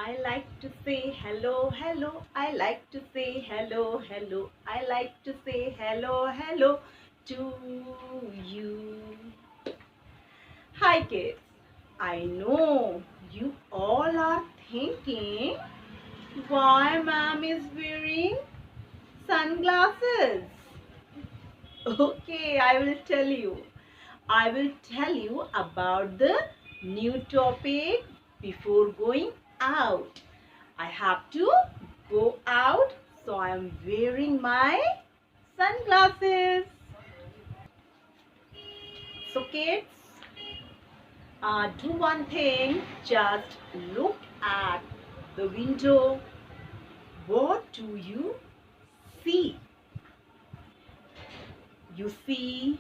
I like to say hello, hello. I like to say hello, hello. I like to say hello, hello to you. Hi, kids. I know you all are thinking why ma'am is wearing sunglasses. Okay, I will tell you. I will tell you about the new topic before going out. I have to go out, so I am wearing my sunglasses. So kids, do one thing, just look at the window. What do you see? You see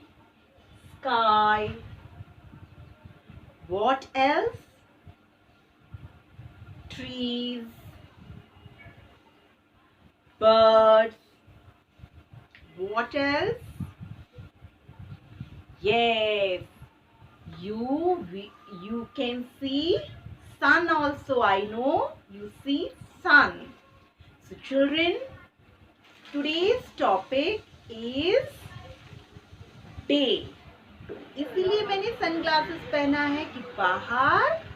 sky. What else? Trees, birds. What else? Yes, you can see sun also. I know you see sun. So children, today's topic is day. इसीलिए मैंने sunglasses पहना है कि बाहर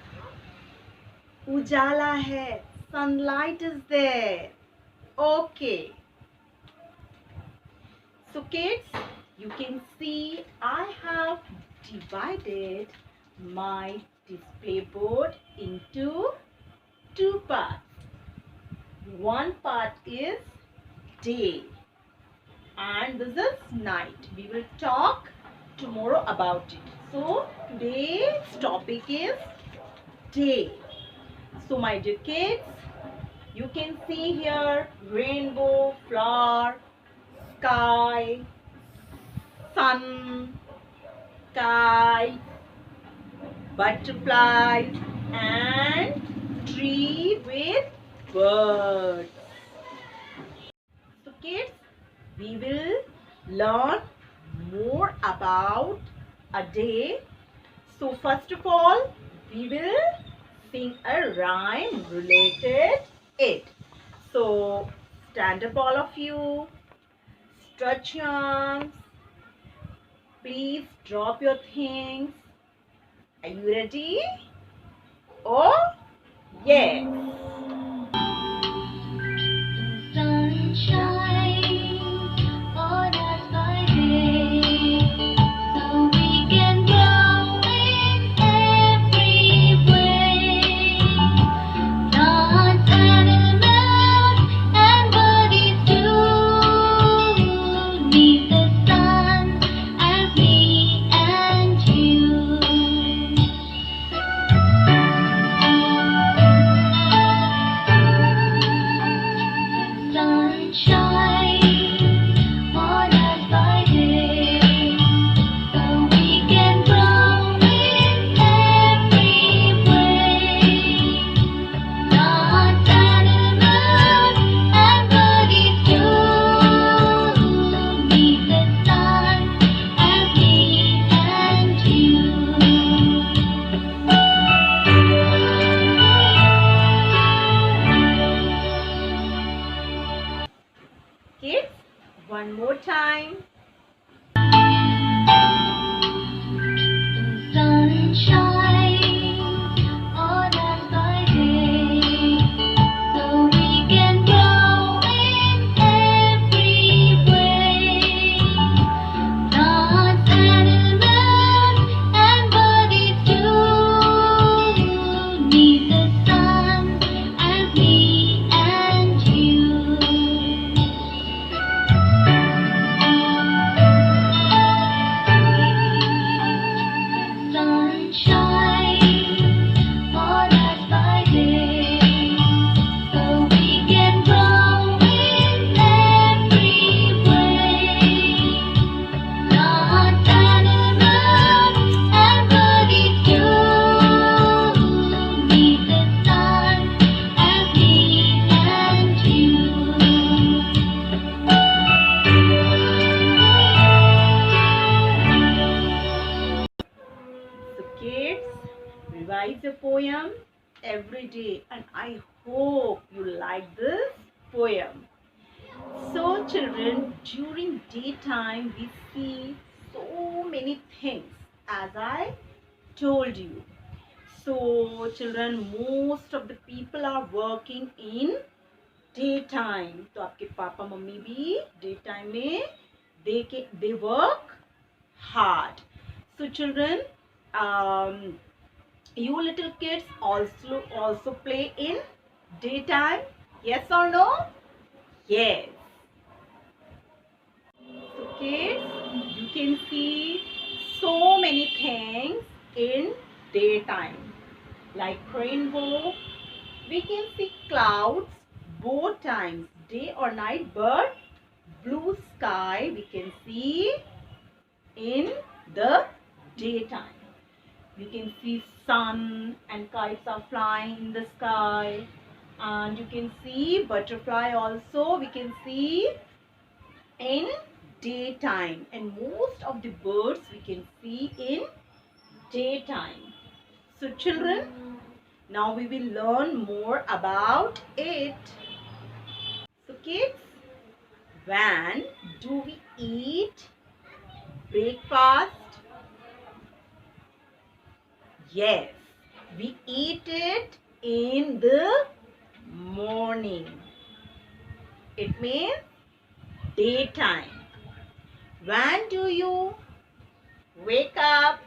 उजाला है. Sunlight is there. Okay. So kids, you can see I have divided my display board into two parts. One part is day and this is night. We will talk tomorrow about it. So today's topic is day. So my dear kids, you can see here rainbow, flower, sky, sun, kite, butterflies and tree with birds. So kids, we will learn more about a day. So first of all, we will sing a rhyme related it. So stand up all of you, stretch your arms, please drop your things. Are you ready? Oh, yes. Sunshine on us by day, so we can grow in every way. Plants, animals, and birdies too need the sun as me and you. Sunshine on us by day, so we can grow in every way. Plants, animals, and birdies too need the sun as me and you. Kids, one more time. Sunshine on us by day, so we can grow in every way. Plants, animals, and birdies too need the sun as me and you. Sunshine. today, and I hope you like this poem. So children, during daytime we see so many things, as I told you. So children, most of the people are working in daytime. तो आपके papa mummy भी daytime में they work hard. So children, you little kids also play in daytime. Yes or no? Yes. So kids, you can see so many things in daytime, like rainbow. We can see clouds both times, day or night, but blue sky we can see in the daytime. You can see sun and kites are flying in the sky, and you can see butterfly also we can see in daytime, and most of the birds we can see in daytime. So children, now we will learn more about it. So kids, when do we eat breakfast? Yes, we eat it in the morning. It means daytime. When do you wake up?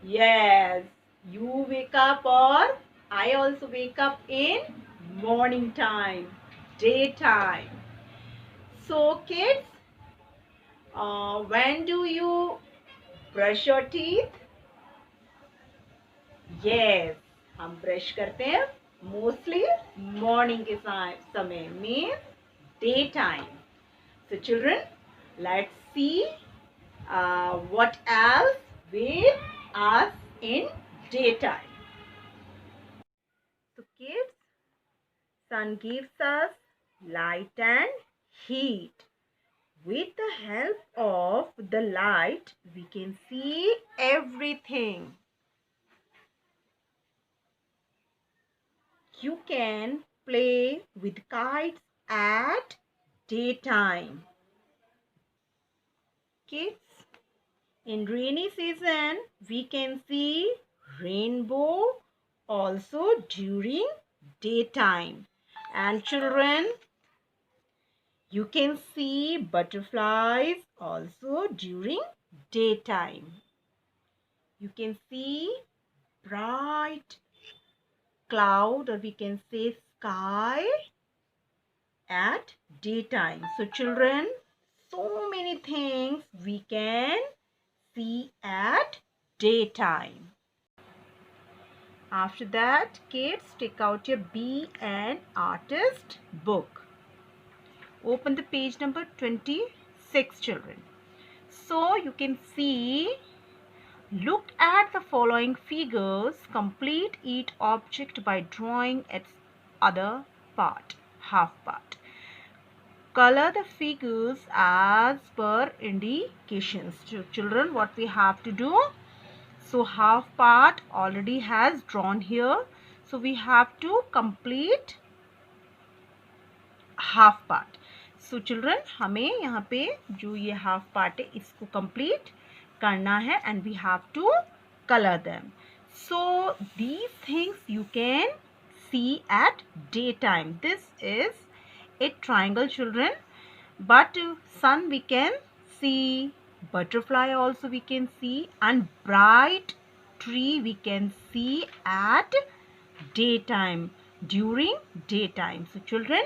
Yes, you wake up, or I also wake up in morning time, daytime. So kids, when do you brush your teeth? Yes, हम brush करते हैं mostly morning के समय में daytime. So children, let's see what else with us in daytime. So kids, sun gives us light and heat. With the help of the light, we can see everything. You can play with kites at daytime. Kids, in rainy season, we can see rainbow also during daytime. And children, you can see butterflies also during daytime. You can see bright cloud, or we can say sky, at daytime. So children, so many things we can see at daytime. After that, kids, take out your Be an Artist book. Open the page number 26, children. So you can see, look at the following figures. Complete each object by drawing its other part, half part. Color the figures as per indications. So children, what we have to do? So half part already has drawn here. So we have to complete half part. So children, हमें यहाँ पे जो ये half part है इसको complete करना है, and we have to color them. So these things you can see at daytime. This is a triangle, children, but sun we can see, butterfly also we can see, and bright tree we can see at daytime, during daytime. So children,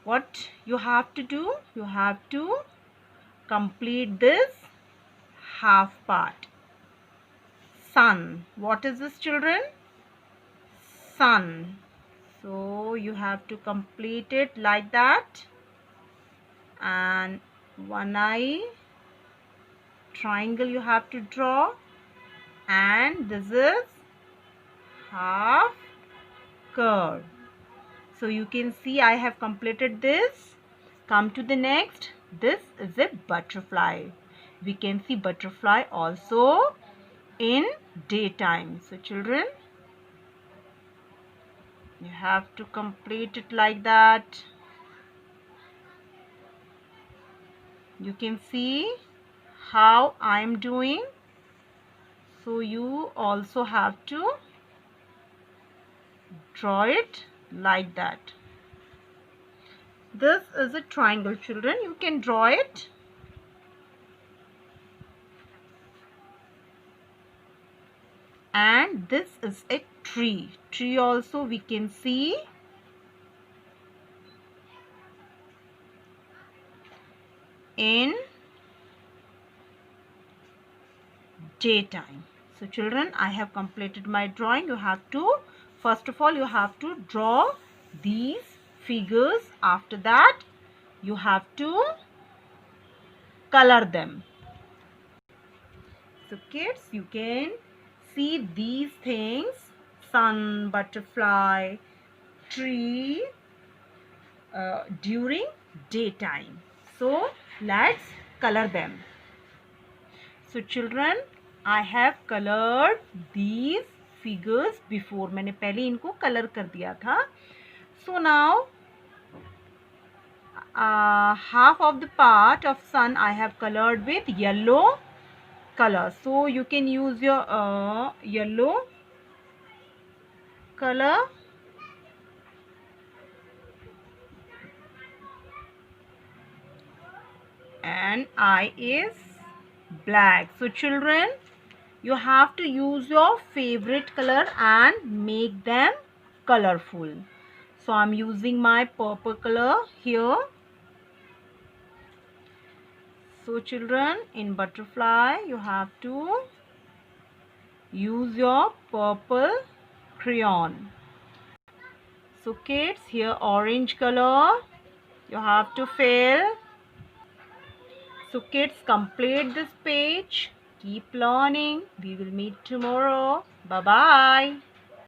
what you have to do? You have to complete this half part. Sun. What is this, children? Sun. So you have to complete it like that. And one eye triangle you have to draw. And this is half curve. So you can see I have completed this. Come to the next. This is a butterfly. We can see butterfly also in daytime. So children, You have to complete it like that. You can see how I am doing. So you also have to draw it like that. This is a triangle, children. You can draw it. And this is a tree. Tree also we can see. In daytime. So children, I have completed my drawing. You have to, first of all, you have to draw these figures. After that, you have to color them. So kids, you can see these things: sun, butterfly, tree, during daytime. So let's color them. So children, I have colored these figures before. मैंने पहले इनको color कर दिया था. So now half of the part of sun I have colored with yellow color. So you can use your yellow color. And eye is black. So children, you have to use your favorite color and make them colorful. So I'm using my purple color here. So children, in butterfly you have to use your purple crayon. So kids, here orange color you have to fill. So kids, complete this page. Keep learning. We will meet tomorrow. Bye bye.